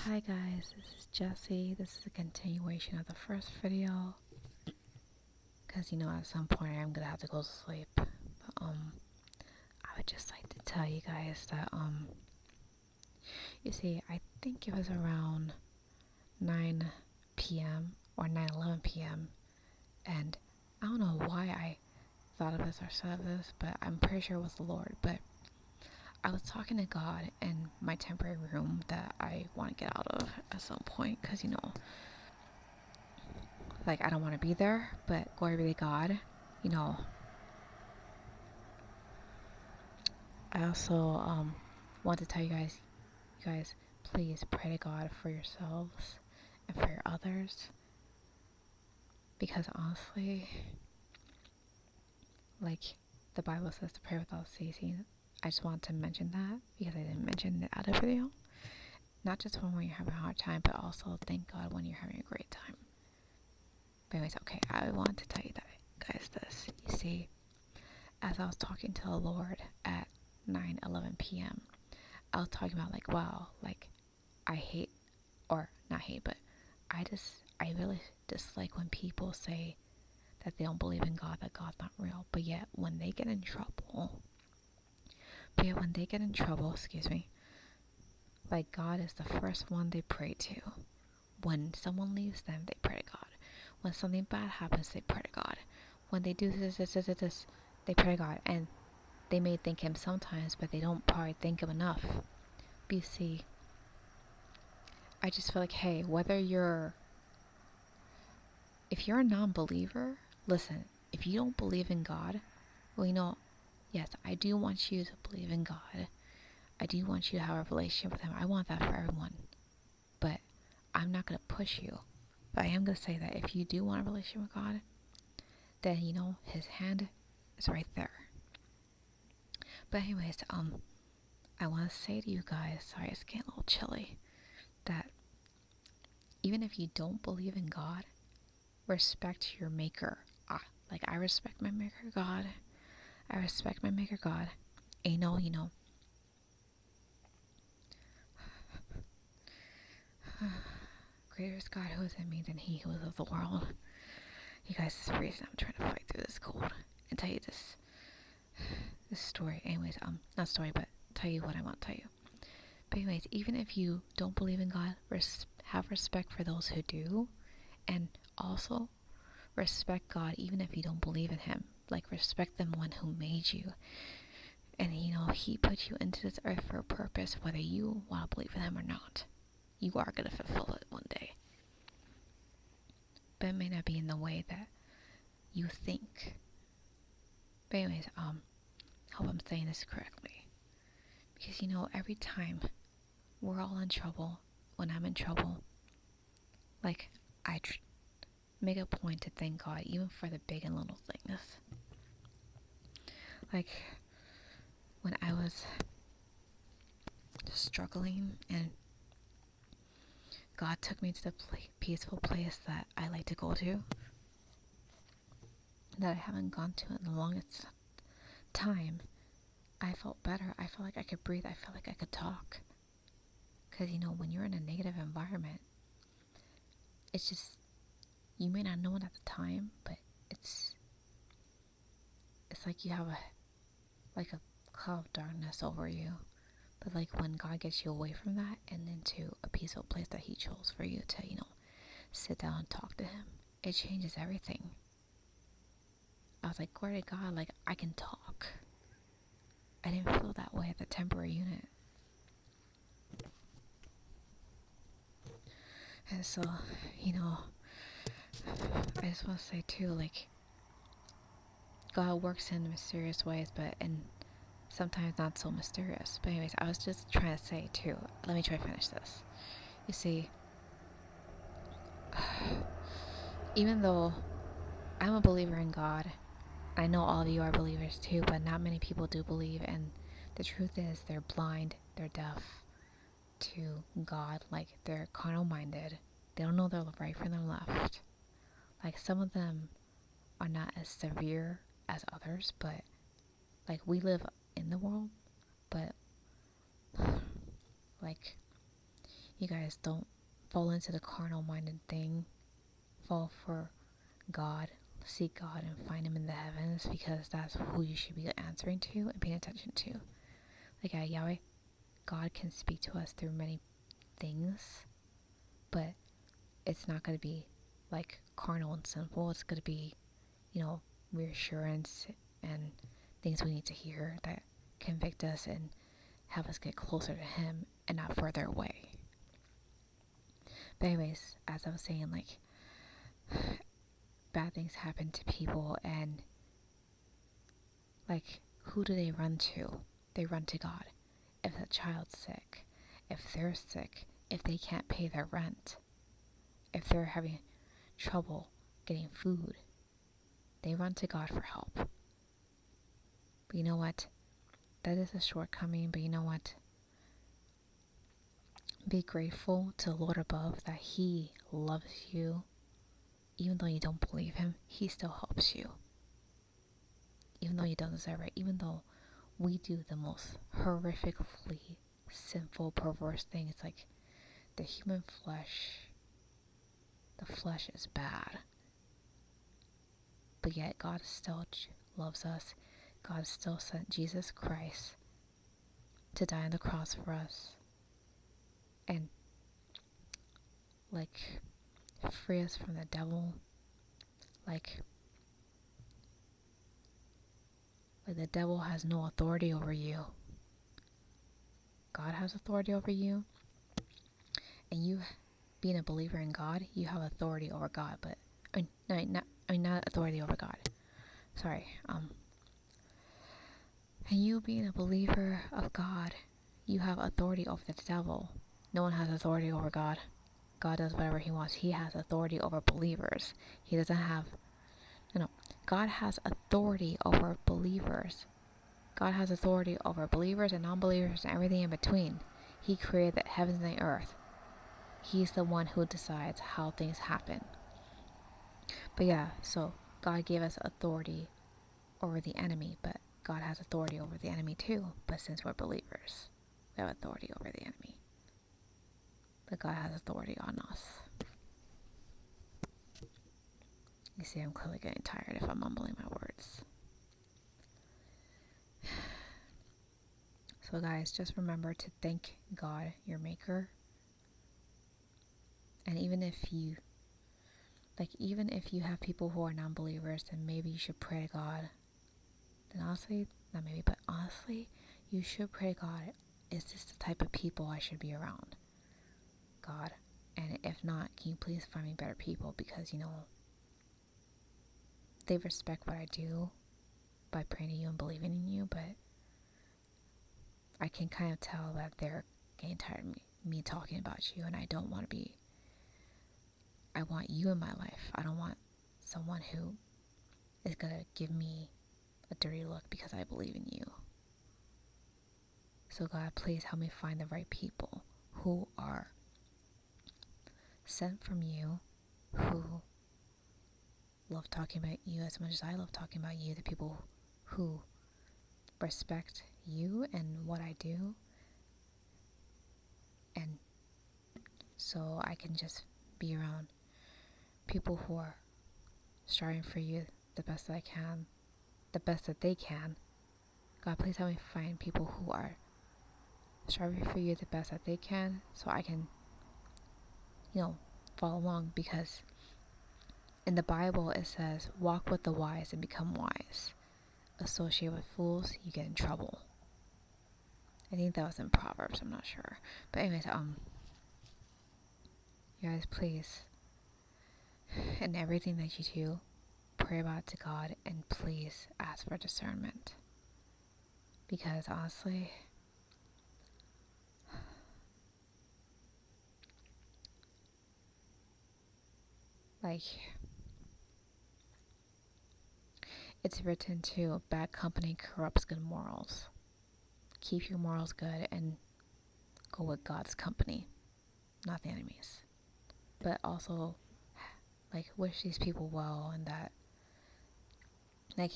Hi guys, this is Jessie. This is a continuation of the first video. Because at some point I'm gonna have to go to sleep. But I would just like to tell you guys that you see, I think it was around 9 p.m. or 9:11 p.m. and I don't know why I thought of this or said this, but I'm pretty sure it was the Lord. But I was talking to God in my temporary room that I want to get out of at some point, because like I don't want to be there, but glory be to God. You know, I also want to tell you guys, please pray to God for yourselves and for your others, because honestly, like the Bible says to pray without ceasing. I just want to mention that because I didn't mention it out of the video. Not just when you're having a hard time, but also thank God when you're having a great time. But anyways, okay, I want to tell you guys this. You see, as I was talking to the Lord at 9:11 p.m., I was talking about like, wow, like I hate, or not hate, but I really dislike when people say that they don't believe in God, that God's not real. But yet when they get in trouble, excuse me, like God is the first one they pray to. When someone leaves them, they pray to God. When something bad happens, they pray to God. When they do this, they pray to God. And they may thank Him sometimes, but they don't probably thank Him enough. But you see, I just feel like, hey, if you're a non-believer, listen, if you don't believe in God, well, yes, I do want you to believe in God. I do want you to have a relationship with Him. I want that for everyone. But I'm not going to push you. But I am going to say that if you do want a relationship with God, then, His hand is right there. But anyways, I want to say to you guys, sorry, it's getting a little chilly, that even if you don't believe in God, respect your maker. Like I respect my maker God. I respect my maker God. And greater is God who is in me than he who is of the world. You guys, this is the reason I'm trying to fight through this cold and tell you this story. Anyways, not story, but tell you what I want to tell you. But anyways, even if you don't believe in God, have respect for those who do, and also respect God even if you don't believe in Him. Like respect the one who made you, and He put you into this earth for a purpose, whether you want to believe in Him or not. You are gonna fulfill it one day, but it may not be in the way that you think. But anyways, hope I'm saying this correctly, because every time we're all in trouble, when I'm in trouble, like I make a point to thank God even for the big and little things. Like when I was struggling and God took me to the peaceful place that I like to go to, that I haven't gone to in the longest time, I felt better. I felt like I could breathe. I felt like I could talk. Because, when you're in a negative environment, it's just, you may not know it at the time, but it's like you have a cloud of darkness over you. But like when God gets you away from that and into a peaceful place that He chose for you to, sit down and talk to Him, it changes everything. I was like, glory to God, like I can talk. I didn't feel that way at the temporary unit. And so, I just want to say too, like, God works in mysterious ways, but sometimes not so mysterious. But anyways, I was just trying to say too, let me try to finish this. You see, even though I'm a believer in God, I know all of you are believers too, but not many people do believe, and the truth is they're blind, they're deaf to God, like they're carnal minded. They don't know their right from their left. Like some of them are not as severe as others, but like we live in the world, but like you guys don't fall into the carnal minded thing. Fall for God, seek God and find him in the heavens, because that's who you should be answering to and paying attention to. Like Yahweh, God can speak to us through many things, but it's not going to be like carnal and sinful. It's going to be, reassurance and things we need to hear that convict us and have us get closer to him and not further away. But anyways, as I was saying, like, bad things happen to people, and like, who do they run to? They run to God. If a child's sick, if they're sick, if they can't pay their rent, if they're having trouble getting food, they run to God for help. But you know what? That is a shortcoming, but you know what? Be grateful to the Lord above that he loves you. Even though you don't believe him, he still helps you. Even though you don't deserve it, even though we do the most horrifically sinful, perverse things, like the human flesh. The flesh is bad. But yet God still loves us. God still sent Jesus Christ to die on the cross for us. And like free us from the devil. Like the devil has no authority over you. God has authority over you. And you, being a believer in God, you have authority over God. But not authority over God. Sorry. And you being a believer of God, you have authority over the devil. No one has authority over God. God does whatever he wants. He has authority over believers. He doesn't have... No. God has authority over believers. God has authority over believers and non-believers and everything in between. He created the heavens and the earth. He's the one who decides how things happen. But yeah, so God gave us authority over the enemy, but God has authority over the enemy too. But since we're believers, we have authority over the enemy. But God has authority on us. You see, I'm clearly getting tired if I'm mumbling my words. So guys, just remember to thank God, your maker. And even if you have people who are non-believers, then maybe you should pray to God. Then honestly, not maybe, but honestly, you should pray to God. Is this the type of people I should be around? God. And if not, can you please find me better people? Because, they respect what I do by praying to you and believing in you, but I can kind of tell that they're getting tired of me talking about you, and I don't want to be... I want you in my life. I don't want someone who is going to give me a dirty look because I believe in you. So God, please help me find the right people who are sent from you, who love talking about you as much as I love talking about you, the people who respect you and what I do, and so I can just be around people who are striving for you the best that I can, the best that they can. God, please help me find people who are striving for you the best that they can, so I can, follow along. Because in the Bible it says, walk with the wise and become wise. Associate with fools, you get in trouble. I think that was in Proverbs, I'm not sure. But anyways, you guys, please, in everything that you do, pray about it to God, and please ask for discernment. Because honestly, like, it's written too, bad company corrupts good morals. Keep your morals good and go with God's company, not the enemy's. But also, like, wish these people well, and that, like,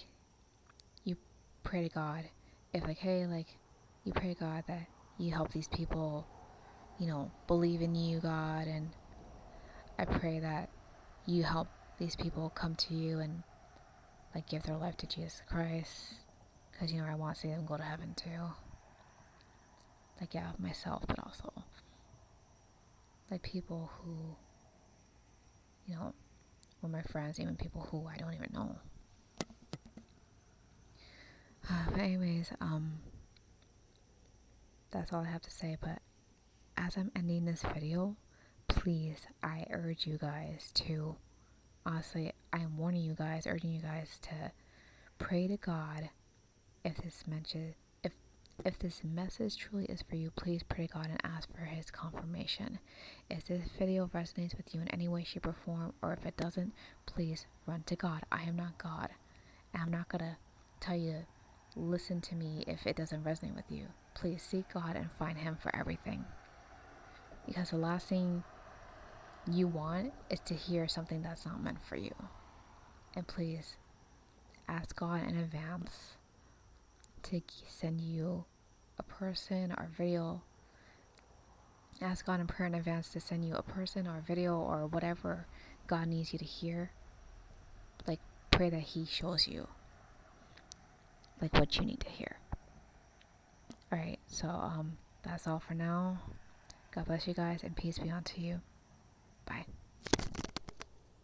you pray to God. If, like, hey, like, you pray to God that you help these people believe in you, God, and I pray that you help these people come to you and like give their life to Jesus Christ, because I want to see them go to heaven too. Like, yeah, myself, but also like people who were my friends, even people who I don't even know. But anyways, that's all I have to say. But as I'm ending this video, please, I urge you guys to, honestly, I am warning you guys, urging you guys to pray to God. If this message truly is for you, please pray to God and ask for His confirmation. If this video resonates with you in any way, shape, or form, or if it doesn't, please run to God. I am not God, and I'm not gonna tell you to listen to me if it doesn't resonate with you. Please seek God and find Him for everything, because the last thing you want is to hear something that's not meant for you. And please ask God in advance to send you a person or video. Ask God in prayer in advance to send you a person or a video or whatever God needs you to hear. Like, pray that He shows you like what you need to hear. Alright, so that's all for now. God bless you guys, and peace be unto you. Bye.